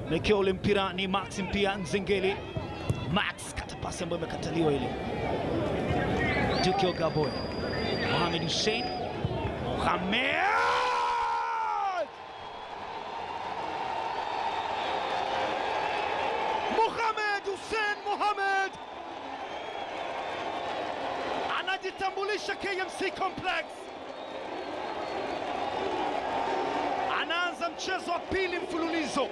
Mekeo ule mpira ni Maxim pia Nzengeli. Max kata pasi ambayo imekataliwa ile. Duke Ogaboy. Mohamed Hussein. Mohamed Hussein anajitambulisha KMC Complex. Anaanza mchezo wa pili mfululizo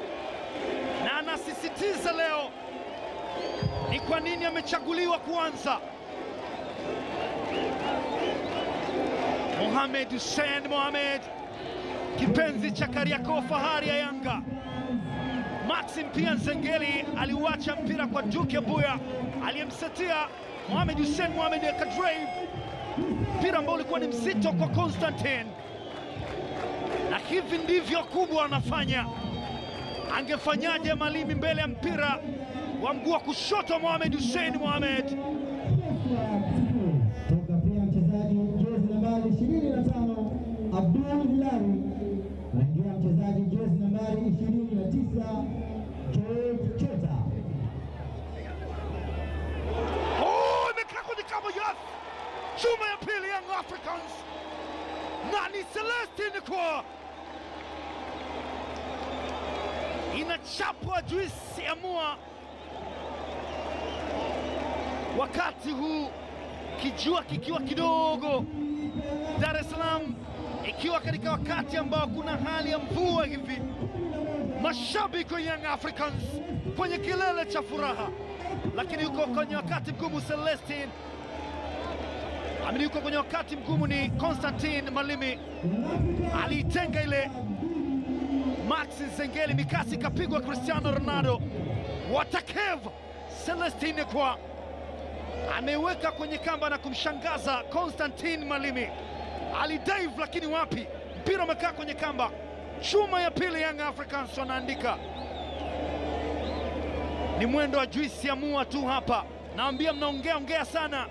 na anasisitiza leo ni kwa nini amechaguliwa kuanza. Mohamed Hussein kipenzi cha Kariakoo, fahari ya Yanga. Maxim pia Nzengeli aliuacha mpira kwa Duke Abuya aliyemsetia Mohamed Hussein akadrive mpira ambao ulikuwa ni mzito kwa Constantine, na hivi ndivyo kubwa anafanya. Angefanyaje Malimi mbele ya mpira wa mguu wa kushoto Mohamed Hussein Toka pia mchezaji jezi nambari 25 Abdul Hilali, anaingia mchezaji jezi nambari 29 George Chota. Imekaa kwenye kama chuma ya pili Young Africans, na ni Celestine kwa inachapwa juisi ya mua. Wakati huu kijua kikiwa kidogo, Dar es Salaam ikiwa katika wakati ambao kuna hali ya mvua hivi, mashabiki wa Young Africans kwenye kilele cha furaha, lakini yuko kwenye wakati mgumu Celestine. Yuko kwenye wakati mgumu ni Constantine Malimi, aliitenga ile Max Nzengeli, mikasi kapigwa Cristiano Ronaldo. Watakev Celestine kwa ameweka kwenye kamba na kumshangaza Constantine Malimi. Alidive lakini wapi, mpira umekaa kwenye kamba. Chuma ya pili Young Africans wanaandika. Ni mwendo wa juisi ya mua tu hapa. Naambia mnaongea sana.